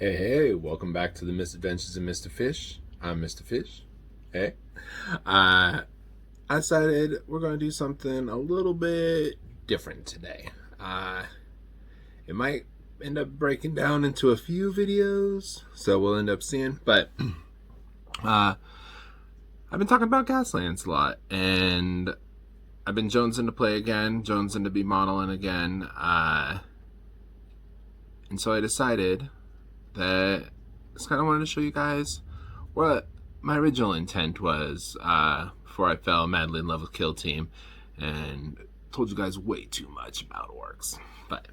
Hey, welcome back to the Misadventures of Mr. Fish. I'm Mr. Fish. Hey. I decided we're going to do something a little bit different today. It might end up breaking down into a few videos, so we'll end up seeing. But I've been talking about Gaslands a lot, and I've been jonesing to play again, jonesing to be modeling again. And so I decided that I just kind of wanted to show you guys what my original intent was before I fell madly in love with Kill Team and told you guys way too much about orcs. But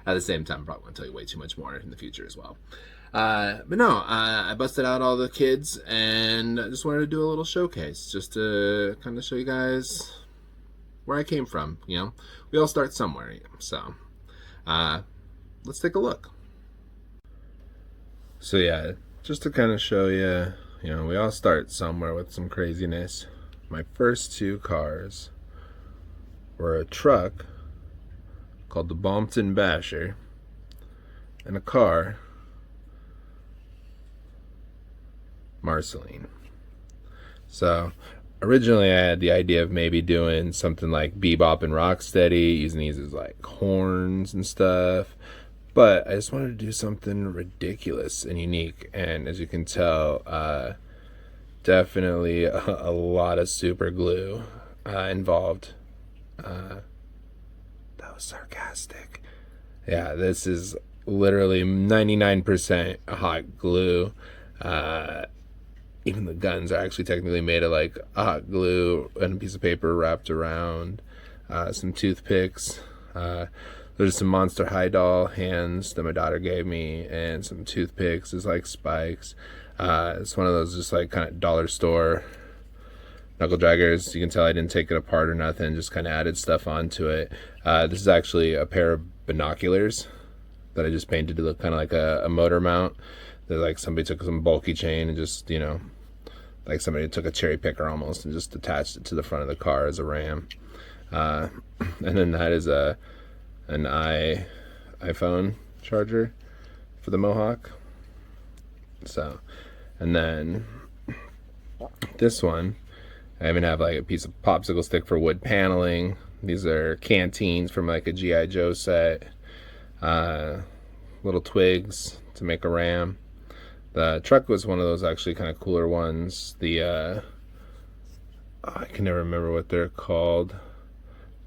at the same time, I'm probably going to tell you way too much more in the future as well. But no, I busted out all the kids and I just wanted to do a little showcase just to kind of show you guys where I came from. You know, we all start somewhere. So let's take a look. So yeah, just to kind of show you, we all start somewhere with some craziness. My first two cars were a truck called the Bamford Basher and a car, Marceline. So originally I had the idea of maybe doing something like Bebop and Rocksteady, using these as like horns and stuff. But I just wanted to do something ridiculous and unique. And as you can tell, definitely a lot of super glue involved. That was sarcastic. Yeah, this is literally 99% hot glue. Even the guns are actually technically made of like hot glue and a piece of paper wrapped around. Some toothpicks. There's some Monster High doll hands that my daughter gave me, and some toothpicks is like spikes. It's one of those just like kind of dollar store knuckle draggers. You can tell I didn't take it apart or nothing, just kind of added stuff onto it. This is actually a pair of binoculars that I just painted to look kind of like a motor mount. They're like somebody took some bulky chain and just, like somebody took a cherry picker almost and just attached it to the front of the car as a ram. And then that is an iPhone charger for the Mohawk. So, and then this one, I even have like a piece of popsicle stick for wood paneling. These are canteens from like a G.I. Joe set. Little twigs to make a ram. The truck was one of those actually kind of cooler ones. I can never remember what they're called.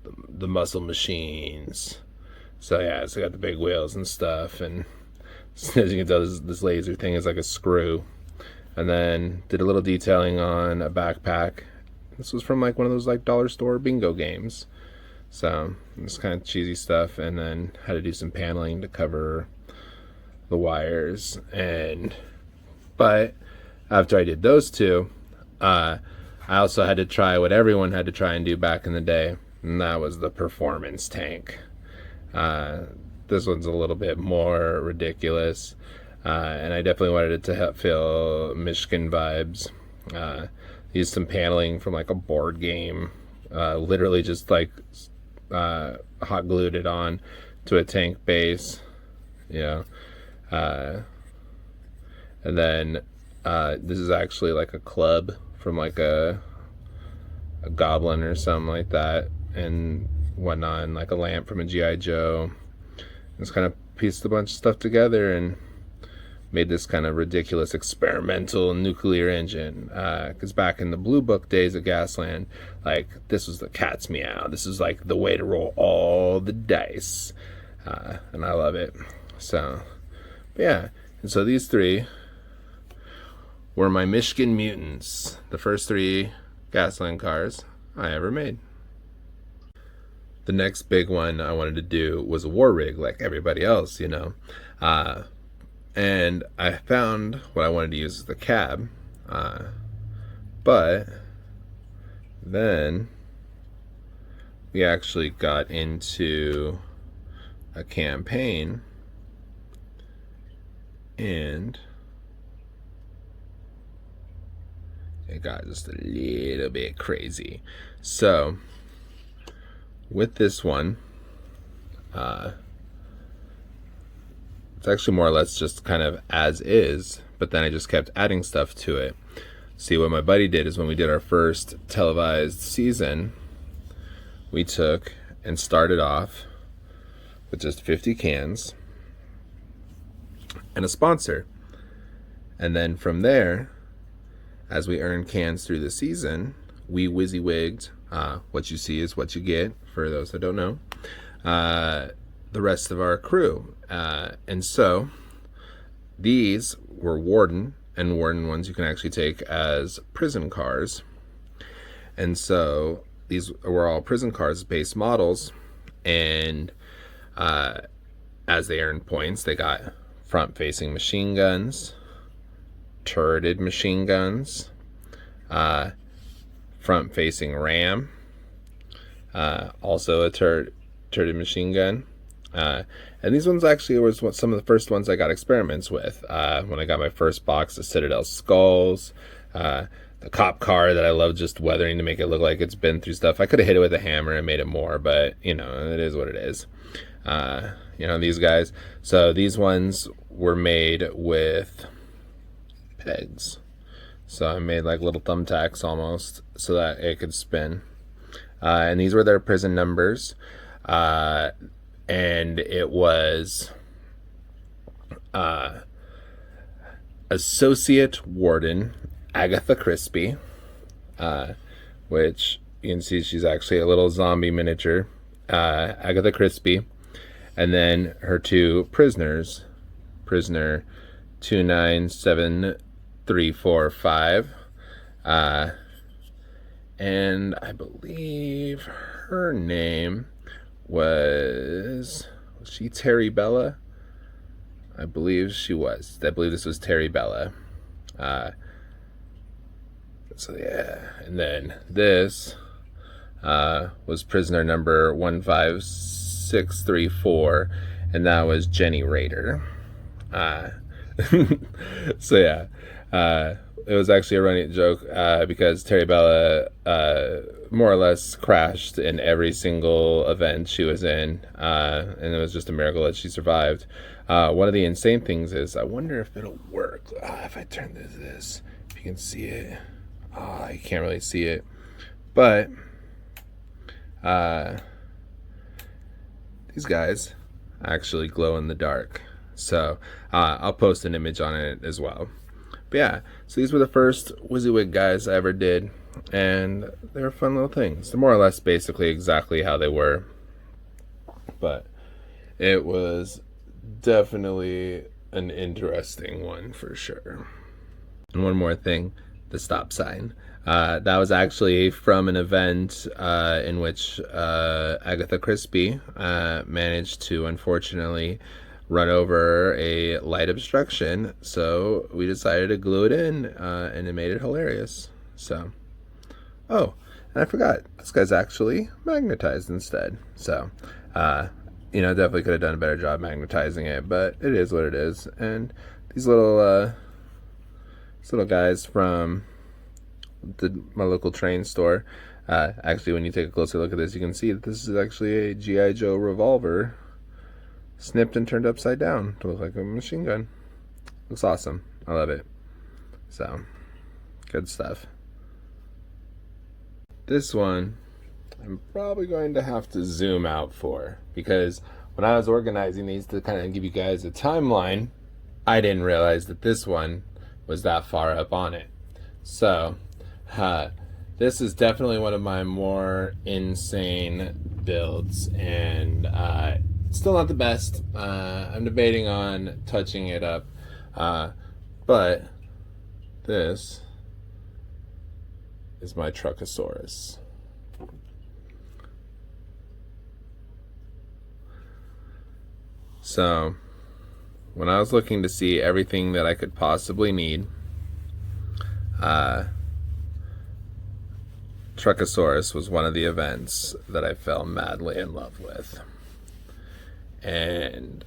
The muscle machines. So yeah, it's got the big wheels and stuff, and as you can tell, this laser thing is like a screw. And then did a little detailing on a backpack. This was from like one of those like dollar store bingo games. So it's kind of cheesy stuff, and then had to do some paneling to cover the wires. But after I did those two, I also had to try what everyone had to try and do back in the day, and that was the performance tank. This one's a little bit more ridiculous, and I definitely wanted it to feel Michigan vibes. Used some paneling from like a board game, literally just like hot glued it on to a tank base, and then this is actually like a club from like a goblin or something like that, and whatnot, and like a lamp from a G.I. Joe. Just kind of pieced a bunch of stuff together and made this kind of ridiculous experimental nuclear engine. Because back in the Blue Book days of Gasland, like, this was the cat's meow. This is like the way to roll all the dice. And I love it. So, but yeah. And so these three were my Michigan mutants. The first three Gasland cars I ever made. The next big one I wanted to do was a war rig like everybody else, and I found what I wanted to use as the cab, but then we actually got into a campaign, and it got just a little bit crazy. So with this one, it's actually more or less just kind of as is, but then I just kept adding stuff to it. See, what my buddy did is when we did our first televised season, we took and started off with just 50 cans and a sponsor. And then from there, as we earned cans through the season, we WYSIWYG'd, what you see is what you get, for those that don't know, the rest of our crew. And so these were Warden, and Warden ones you can actually take as prison cars. And so these were all prison cars base models, and as they earned points, they got front-facing machine guns, turreted machine guns, front-facing ram, also a turreted machine gun. And these ones actually were some of the first ones I got experiments with. When I got my first box of Citadel skulls, the cop car that I love just weathering to make it look like it's been through stuff. I could have hit it with a hammer and made it more, but you know, it is what it is. You know, these guys. So these ones were made with pegs. So I made like little thumbtacks almost so that it could spin. And these were their prison numbers. And it was Associate Warden Agatha Crispy, which you can see she's actually a little zombie miniature, Agatha Crispy, and then her two prisoners, prisoner 297345, and I believe her name was she Terry Bella? I believe she was. I believe this was Terry Bella. So yeah, and then this was prisoner number 15634, and that was Jenny Raider. So yeah, it was actually a running joke because Terry Bella more or less crashed in every single event she was in, and it was just a miracle that she survived. One of the insane things is, I wonder if it'll work if I turn this, if you can see it. I can't really see it, but these guys actually glow in the dark, so I'll post an image on it as well. But yeah, so these were the first WYSIWYG guys I ever did, and they were fun little things. They're more or less basically exactly how they were, but it was definitely an interesting one for sure. And one more thing, the stop sign. That was actually from an event in which Agatha Crispy managed to unfortunately run over a light obstruction, so we decided to glue it in, and it made it hilarious. So, oh, and I forgot, this guy's actually magnetized instead. So, you know, definitely could have done a better job magnetizing it, but it is what it is. And these little guys from my local train store, actually, when you take a closer look at this, you can see that this is actually a G.I. Joe revolver snipped and turned upside down to look like a machine gun. Looks awesome. I love it. So, good stuff. This one I'm probably going to have to zoom out for, because when I was organizing these to kind of give you guys a timeline, I didn't realize that this one was that far up on it. So, this is definitely one of my more insane builds, and still not the best. I'm debating on touching it up, but this is my Truckasaurus. So, when I was looking to see everything that I could possibly need, Truckasaurus was one of the events that I fell madly in love with. And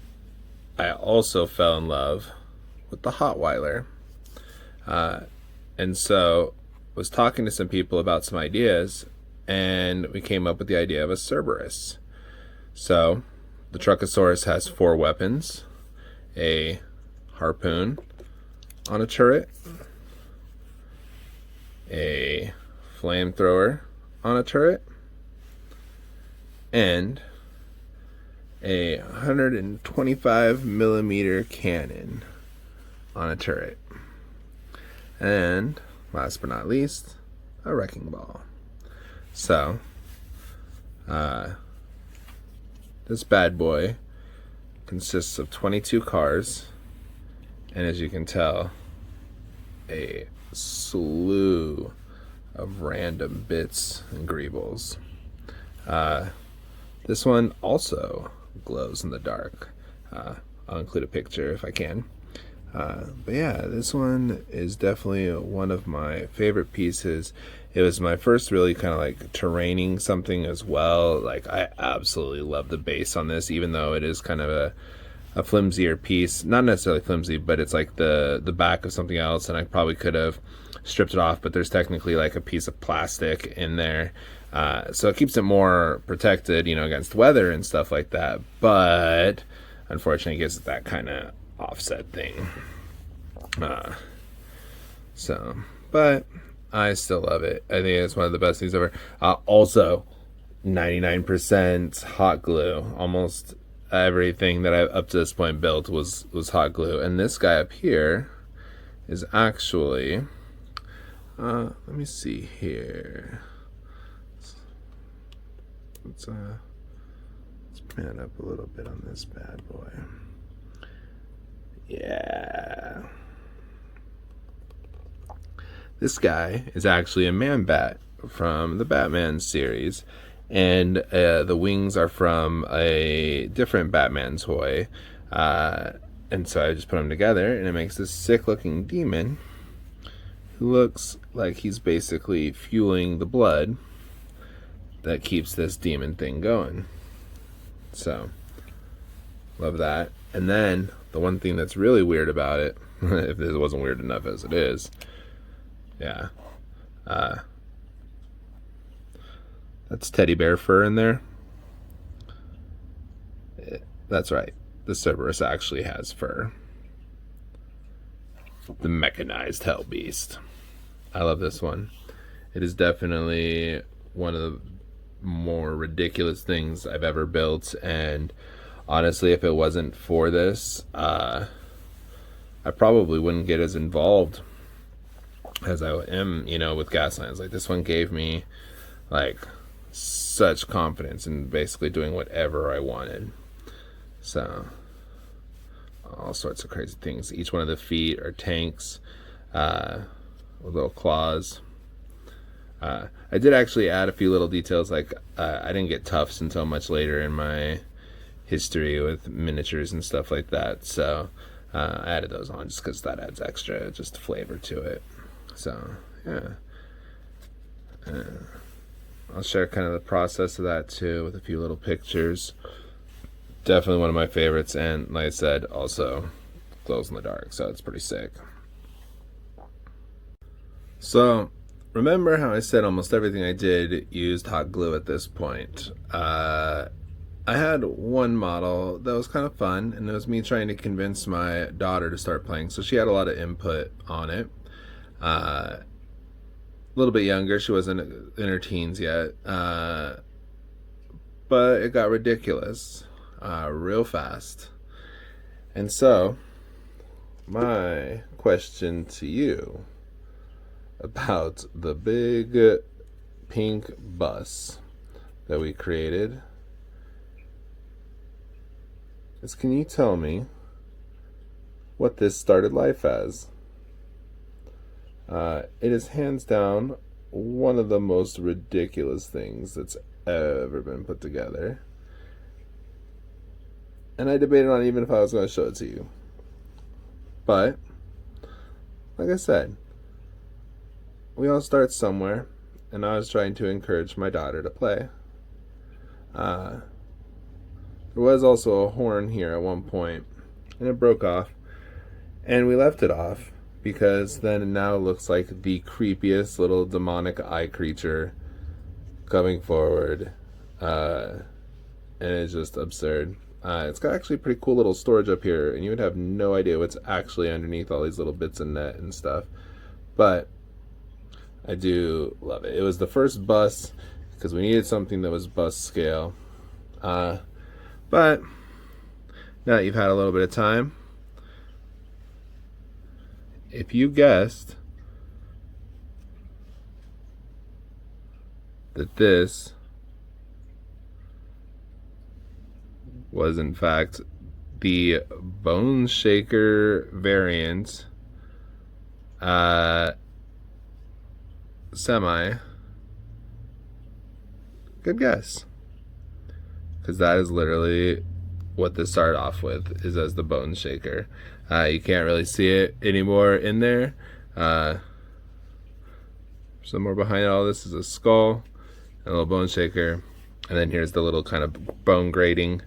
I also fell in love with the Hotweiler. And so was talking to some people about some ideas, and we came up with the idea of a Cerberus. So the Truckasaurus has 4 weapons. a harpoon on a turret, a flamethrower on a turret, and a 125 millimeter cannon on a turret. And last but not least, a wrecking ball. So, this bad boy consists of 22 cars, and as you can tell, a slew of random bits and greebles. This one also glows in the dark. I'll include a picture if I can. But yeah, this one is definitely one of my favorite pieces. It was my first really kind of like terraining something as well. Like, I absolutely love the base on this, even though it is kind of a flimsier piece. Not necessarily flimsy, but it's like the back of something else, and I probably could have stripped it off, but there's technically like a piece of plastic in there. So it keeps it more protected, you know, against weather and stuff like that. But unfortunately, it gives it that kind of offset thing. But I still love it. I think it's one of the best things ever. Also, 99% hot glue. Almost everything that I've up to this point built was hot glue. And this guy up here is actually, let me see here. Let's pan up a little bit on this bad boy. Yeah. This guy is actually a Man-Bat from the Batman series, and the wings are from a different Batman toy, and so I just put them together, and it makes this sick-looking demon who looks like he's basically fueling the blood that keeps this demon thing going. So, love that. And then, the one thing that's really weird about it, if this wasn't weird enough as it is, yeah, that's teddy bear fur in there. That's right, the Cerberus actually has fur. The mechanized hell beast. I love this one. It is definitely one of the more ridiculous things I've ever built, and honestly, if it wasn't for this, I probably wouldn't get as involved as I am, you know, with Gaslands. Like, this one gave me like such confidence in basically doing whatever I wanted. So, all sorts of crazy things. Each one of the feet are tanks with little claws. I did actually add a few little details, like I didn't get tufts until much later in my history with miniatures and stuff like that, so I added those on just because that adds extra just flavor to it. So yeah, I'll share kind of the process of that too with a few little pictures. Definitely one of my favorites, and like I said, also glows in the dark, so it's pretty sick. So remember how I said almost everything I did used hot glue at this point? I had one model that was kind of fun, and it was me trying to convince my daughter to start playing, so she had a lot of input on it. A little bit younger, she wasn't in her teens yet, but it got ridiculous real fast. And so my question to you about the big pink bus that we created is, can you tell me what this started life as? It is hands down one of the most ridiculous things that's ever been put together, and I debated on even if I was going to show it to you, but like I said, we all start somewhere, and I was trying to encourage my daughter to play. There was also a horn here at one point, and it broke off, and we left it off because then it now looks like the creepiest little demonic eye creature coming forward, and it's just absurd. It's got actually pretty cool little storage up here, and you would have no idea what's actually underneath all these little bits of net and stuff. But I do love it. It was the first bus because we needed something that was bus scale. But now that you've had a little bit of time, if you guessed that this was in fact the Bone Shaker variant semi, good guess, because that is literally what this started off with, is as the Bone Shaker. You can't really see it anymore in there. Somewhere behind all this is a skull, a little bone shaker, and then here's the little kind of bone grating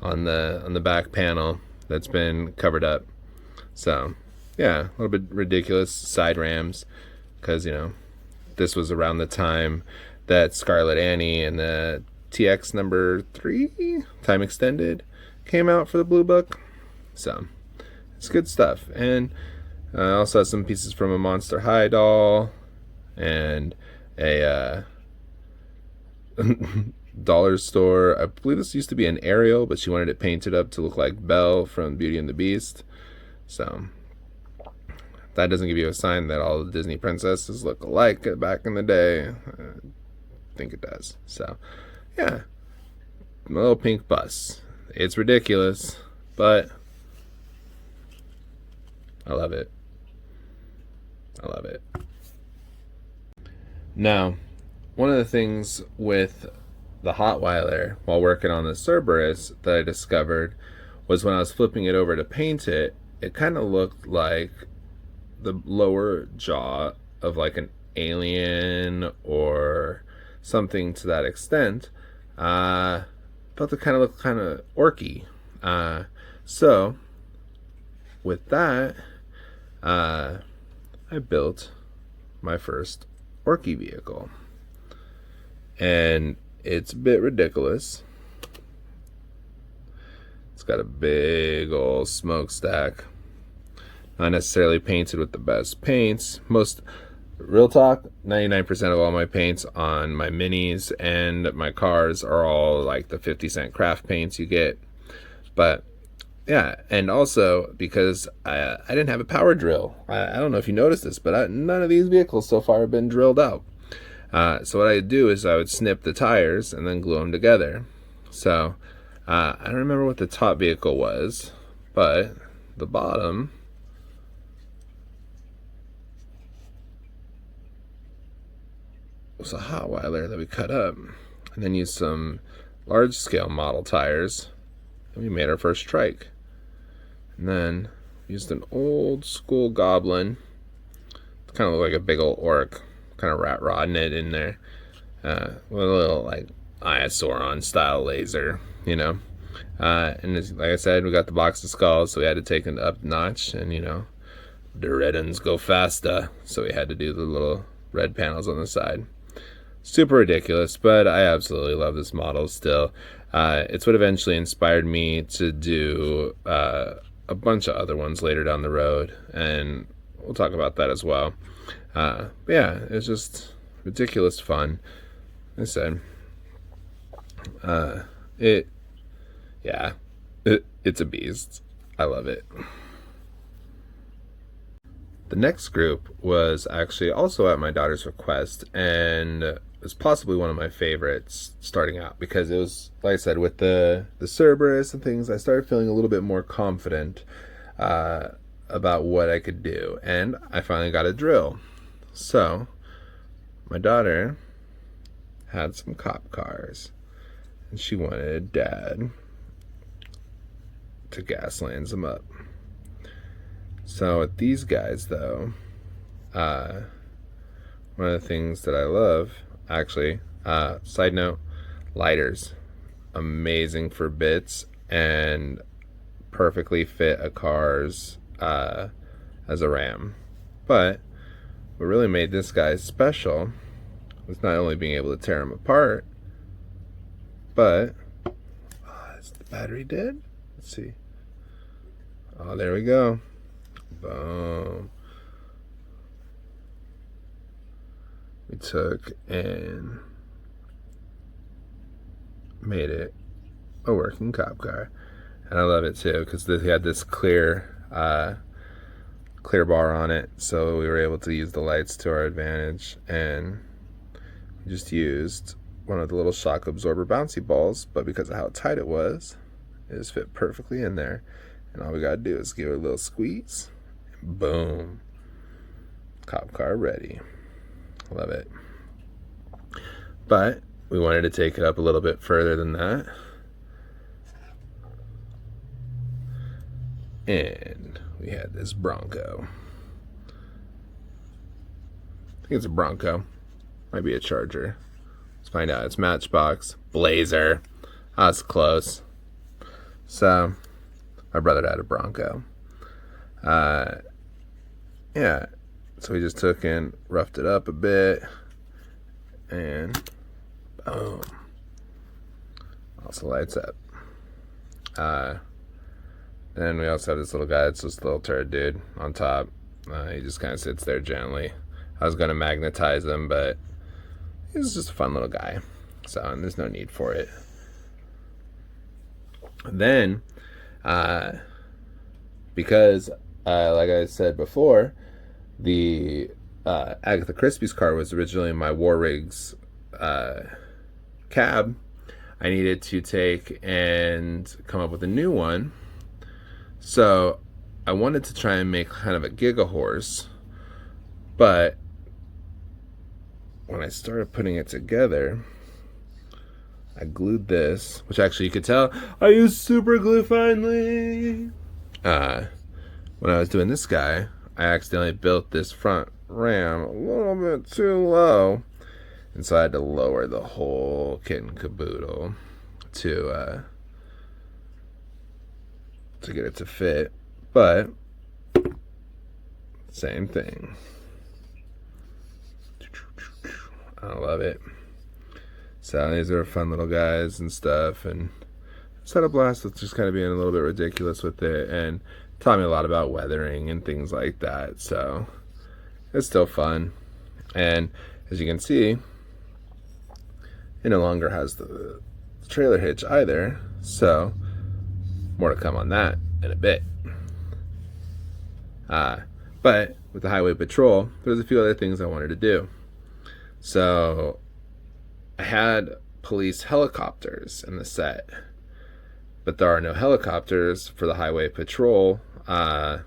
on the back panel that's been covered up. So yeah, a little bit ridiculous side rams, because you know this was around the time that Scarlet Annie and the TX number 3 time extended came out for the Blue Book. So it's good stuff. And I also have some pieces from a Monster High doll and a dollar store. I believe this used to be an Ariel, but she wanted it painted up to look like Belle from Beauty and the Beast. So that doesn't give you a sign that all the Disney princesses look alike back in the day. I think it does. So yeah, my little pink bus. It's ridiculous, but I love it. I love it. Now, one of the things with the Hotweiler while working on the Cerberus that I discovered was when I was flipping it over to paint it, it kind of looked like the lower jaw of like an alien or something to that extent. Felt it kind of looked kind of orky. So with that, I built my first orky vehicle, and it's a bit ridiculous. It's got a big old smokestack, not necessarily painted with the best paints. Real talk, 99% of all my paints on my minis and my cars are all like the 50-cent craft paints you get. But yeah, and also because I didn't have a power drill. I don't know if you noticed this, but none of these vehicles so far have been drilled out. So what I would do is I would snip the tires and then glue them together. So I don't remember what the top vehicle was, but the bottom was a Hotweiler that we cut up and then used some large scale model tires, and we made our first trike. And then used an old school goblin, kind of looked like a big old orc, kind of rat rodding it in there, with a little like Iosauron style laser, you know. And like I said, we got the box of skulls, so we had to take it up notch, and you know, the red ones go faster, so we had to do the little red panels on the side. Super ridiculous, but I absolutely love this model still. It's what eventually inspired me to do a bunch of other ones later down the road, and we'll talk about that as well. But yeah, it's just ridiculous fun. Like I said, it's a beast. I love it. The next group was actually also at my daughter's request, and it was possibly one of my favorites starting out, because it was, like I said, with the Cerberus and things, I started feeling a little bit more confident about what I could do, and I finally got a drill. So my daughter had some cop cars, and she wanted Dad to Gaslands them up. So with these guys, though, one of the things that I love, actually, side note, lighters, amazing for bits and perfectly fit a car's as a ram. But what really made this guy special was not only being able to tear him apart, but it's the battery dead? Let's see. Oh, there we go. Boom. We took and made it a working cop car. And I love it too, because they had this clear bar on it, so we were able to use the lights to our advantage. And we just used one of the little shock absorber bouncy balls, but because of how tight it was, it just fit perfectly in there. And all we gotta do is give it a little squeeze, and boom, cop car ready. Love it. But we wanted to take it up a little bit further than that. And we had this Bronco. I think it's a Bronco. Might be a Charger. Let's find out. It's Matchbox. Blazer. That's close. So, my brother had a Bronco. Yeah. So we just took and roughed it up a bit. And boom. Also lights up. Then we also have this little guy. It's this little turd dude on top. He just kind of sits there gently. I was going to magnetize him, but he's just a fun little guy. So, and there's no need for it. Then, because, like I said before, the Agatha Christie's car was originally my War Rigs cab, I needed to take and come up with a new one. So I wanted to try and make kind of a Giga Horse, but when I started putting it together, I glued this, which actually you could tell I used super glue finally. When I was doing this guy, I accidentally built this front ram a little bit too low, and so I had to lower the whole kit and caboodle to get it to fit, but same thing. I love it. So these are fun little guys and stuff, and just had a blast with just kind of being a little bit ridiculous with it, and taught me a lot about weathering and things like that. So it's still fun. And as you can see, it no longer has the trailer hitch either, so more to come on that in a bit. But with the highway patrol, there's a few other things I wanted to do. So I had police helicopters in the set, but there are no helicopters for the highway patrol, also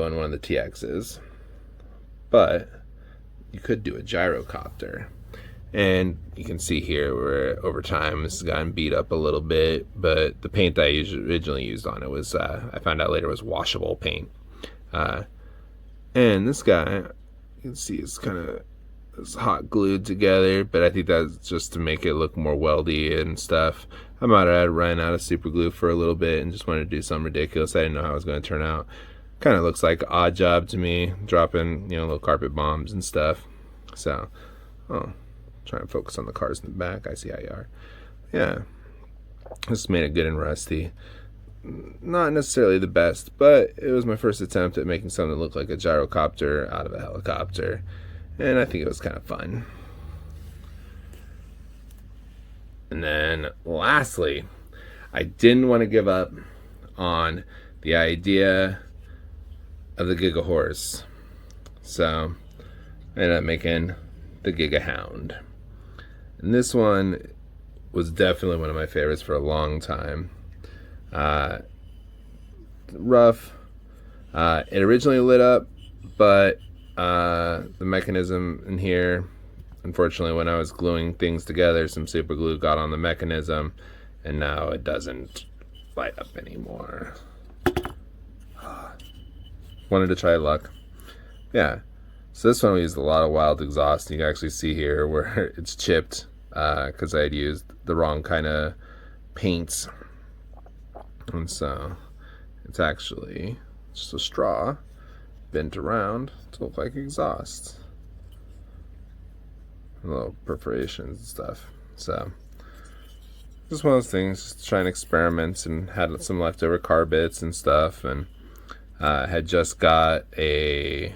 in one of the TXs. But you could do a gyrocopter. And you can see here where over time this has gotten beat up a little bit, but the paint that I originally used on it was, I found out later, was washable paint. And this guy, you can see it's kind of hot glued together, but I think that's just to make it look more weldy and stuff. I might have run out of super glue for a little bit and just wanted to do something ridiculous. I didn't know how it was going to turn out. Kind of looks like Odd Job to me, dropping, little carpet bombs and stuff. So, try and focus on the cars in the back. I see how you are. Yeah, just made it good and rusty. Not necessarily the best, but it was my first attempt at making something that looked like a gyrocopter out of a helicopter, and I think it was kind of fun. And then lastly, I didn't want to give up on the idea of the Giga Horse, so I ended up making the Giga Hound. And this one was definitely one of my favorites for a long time. Rough. It originally lit up, but the mechanism in here, unfortunately, when I was gluing things together, some super glue got on the mechanism, and now it doesn't light up anymore. Wanted to try luck. Yeah. So this one we used a lot of wild exhaust. You can actually see here where it's chipped because I had used the wrong kind of paints. And so it's actually just a straw bent around to look like exhaust. Little perforations and stuff. So just one of those things, just trying experiments, and had some leftover car bits and stuff, and had just got a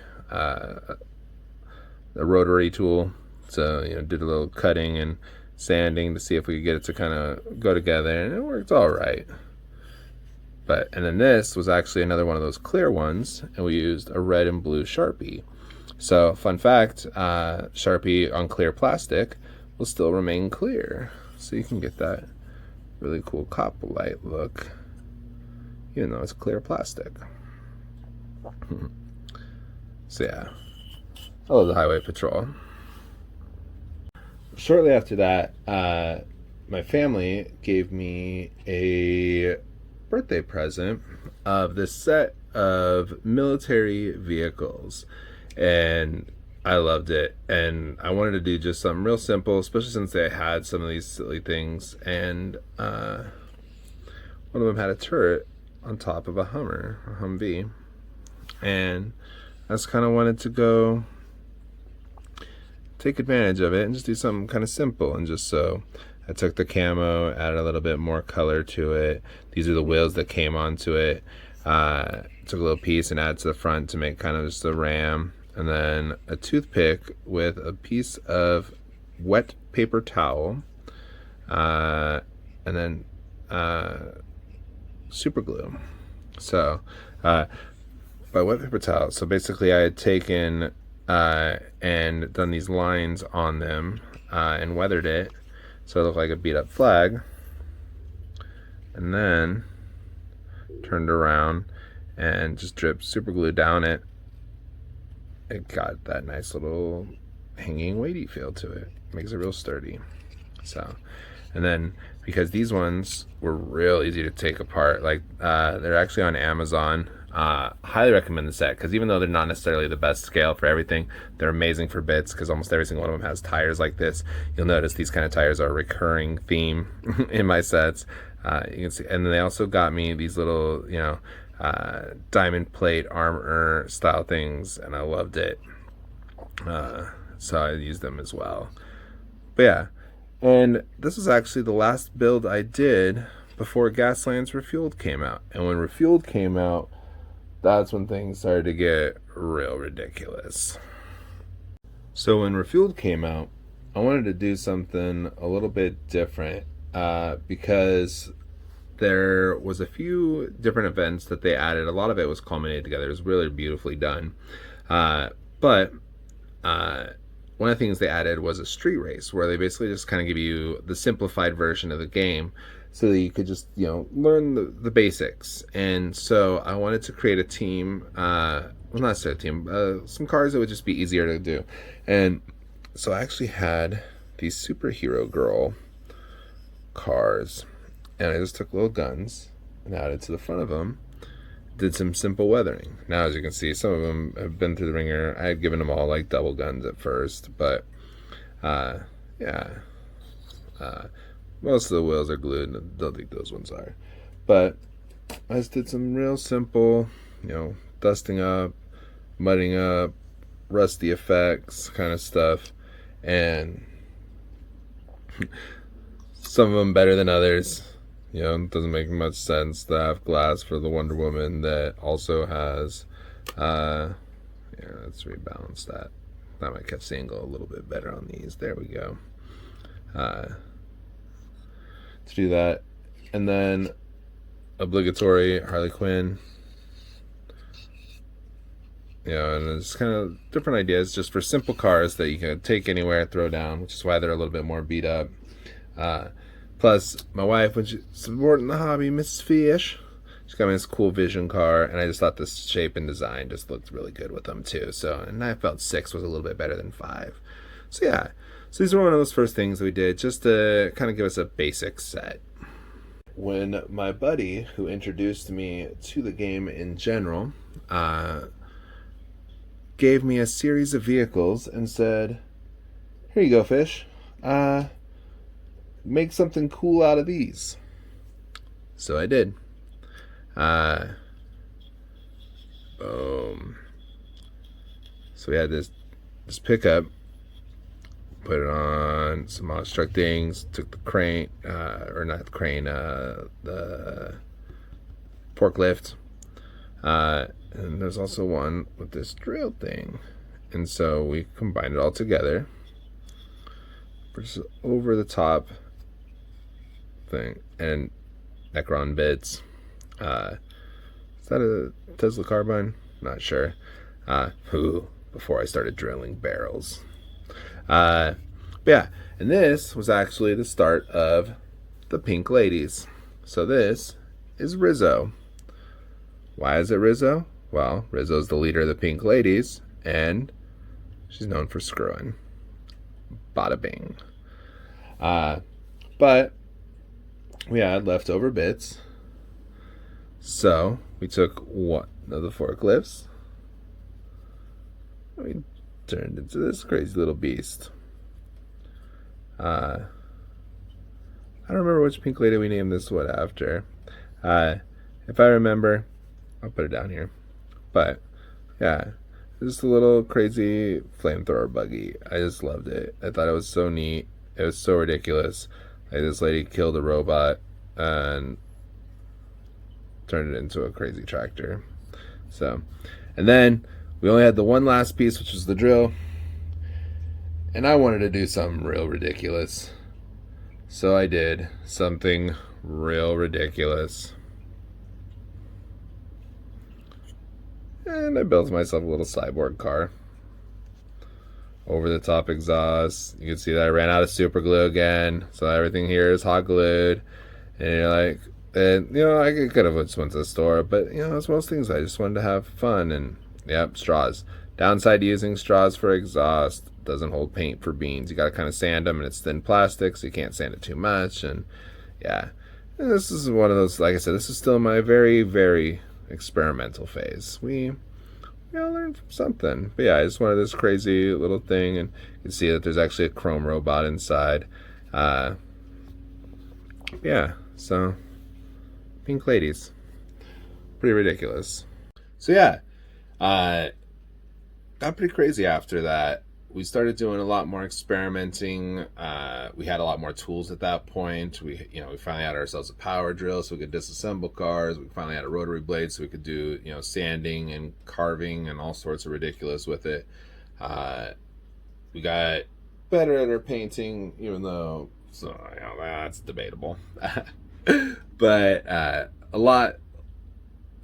rotary tool, so did a little cutting and sanding to see if we could get it to kind of go together, and it worked all right. And then this was actually another one of those clear ones, and we used a red and blue Sharpie. So fun fact, Sharpie on clear plastic will still remain clear, so you can get that really cool copper light look even though it's clear plastic. So yeah, I love the highway patrol. Shortly after that, my family gave me a birthday present of this set of military vehicles, and I loved it, and I wanted to do just something real simple, especially since they had some of these silly things, and one of them had a turret on top of a Humvee, and I just kind of wanted to go take advantage of it and just do something kind of simple. And just so I took the camo, added a little bit more color to it. These are the wheels that came onto it. Took a little piece and added to the front to make kind of just a ram, and then a toothpick with a piece of wet paper towel, and then super glue. So by wet paper towel, so basically I had taken and done these lines on them and weathered it so it looked like a beat up flag, and then turned around and just dripped super glue down it. It got that nice little hanging weighty feel to it. Makes it real sturdy. So, and then because these ones were real easy to take apart, like they're actually on Amazon. Highly recommend the set, because even though they're not necessarily the best scale for everything, they're amazing for bits, because almost every single one of them has tires like this. You'll notice these kind of tires are a recurring theme in my sets. You can see, and then they also got me these little, diamond plate armor style things, and I loved it. So I used them as well. But yeah, and this was actually the last build I did before Gaslands Refueled came out. And when Refueled came out, that's when things started to get real ridiculous. So when Refueled came out, I wanted to do something a little bit different, because there was a few different events that they added. A lot of it was culminated together. It was really beautifully done. But one of the things they added was a street race, where they basically just kind of give you the simplified version of the game, so that you could just, learn the basics. And so I wanted to create a team, well, not a team, some cars that would just be easier to do. And so I actually had these superhero girl cars, and I just took little guns and added to the front of them, did some simple weathering. Now, as you can see, some of them have been through the ringer. I had given them all like double guns at first, but most of the wheels are glued, and I don't think those ones are. But I just did some real simple, dusting up, mudding up, rusty effects kind of stuff. And some of them better than others. It doesn't make much sense to have glass for the Wonder Woman that also has, let's rebalance that. That might catch the angle a little bit better on these. There we go. To do that, and then obligatory Harley Quinn, and it's kind of different ideas just for simple cars that you can take anywhere, throw down, which is why they're a little bit more beat up. Plus, my wife, when she's supporting the hobby, Mrs. Fish, she's got me this cool Vision car, and I just thought this shape and design just looked really good with them too. So, and I felt 6 was a little bit better than 5. So yeah. So these were one of those first things we did, just to kind of give us a basic set. When my buddy, who introduced me to the game in general, gave me a series of vehicles and said, "Here you go, Fish. Make something cool out of these." So I did. Boom. So we had this pickup put it on some monstruck things, took the crane, or not the crane, the forklift, and there's also one with this drill thing, and so we combined it all together for just over the top thing. And Necron bits, is that a Tesla carbine? Not sure. Before I started drilling barrels. But yeah, and this was actually the start of the Pink Ladies. So this is Rizzo. Why is it Rizzo? Well, Rizzo's the leader of the Pink Ladies, and she's known for screwing. Bada bing. But we had leftover bits, so we took one of the forklifts. We turned into this crazy little beast. I don't remember which Pink Lady we named this one after. If I remember, I'll put it down here. But yeah, just a little crazy flamethrower buggy. I just loved it. I thought it was so neat. It was so ridiculous. Like, this lady killed a robot and turned it into a crazy tractor. So, and then we only had the one last piece, which was the drill. And I wanted to do something real ridiculous. So I did something real ridiculous. And I built myself a little cyborg car. Over the top exhaust. You can see that I ran out of super glue again. So everything here is hot glued. And you're like, and I could have just went to the store, but it's one of those things. I just wanted to have fun. And yep, straws. Downside to using straws for exhaust: doesn't hold paint for beans. You got to kind of sand them, and it's thin plastic, so you can't sand it too much. And yeah, and this is one of those. Like I said, this is still my very, very experimental phase. We all learn from something. But yeah, I just wanted this crazy little thing, and you can see that there's actually a chrome robot inside. Yeah, so Pink Ladies, pretty ridiculous. So yeah, got pretty crazy after that. We started doing a lot more experimenting. We had a lot more tools at that point. We finally had ourselves a power drill so we could disassemble cars. We finally had a rotary blade so we could do sanding and carving and all sorts of ridiculous with it. We got better at our painting, even though that's debatable. But a lot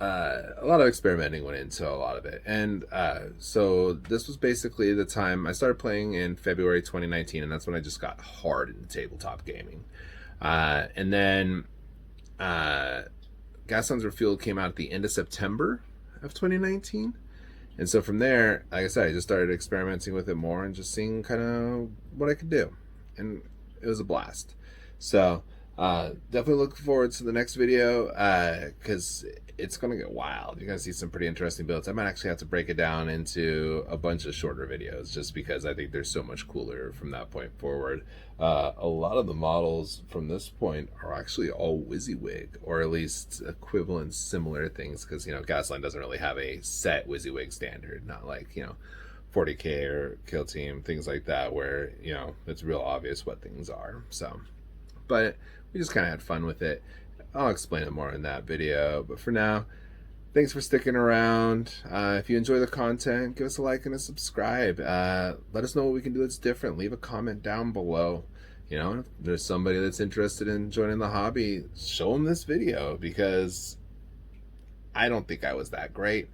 of experimenting went into a lot of it. And so this was basically the time I started playing in February 2019, and that's when I just got hard into tabletop gaming. And then Gaslands Refueled came out at the end of September of 2019. And so from there, like I said, I just started experimenting with it more and just seeing kind of what I could do. And it was a blast. So definitely look forward to the next video because it's going to get wild. You're going to see some pretty interesting builds. I might actually have to break it down into a bunch of shorter videos just because I think they're so much cooler from that point forward. A lot of the models from this point are actually all WYSIWYG, or at least equivalent similar things, because Gasland doesn't really have a set WYSIWYG standard, not like 40K or Kill Team, things like that, where it's real obvious what things are. So, but we just kind of had fun with it. I'll explain it more in that video, but for now, thanks for sticking around. If you enjoy the content, give us a like and a subscribe. Let us know what we can do that's different. Leave a comment down below. If there's somebody that's interested in joining the hobby, show them this video, because I don't think I was that great.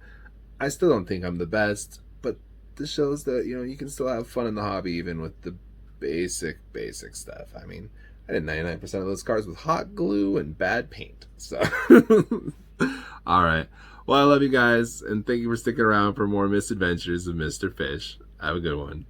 I still don't think I'm the best, but this shows that you can still have fun in the hobby even with the basic stuff. I mean, I did 99% of those cars with hot glue and bad paint. So, all right. Well, I love you guys, and thank you for sticking around for more Misadventures of Mr. Fish. Have a good one.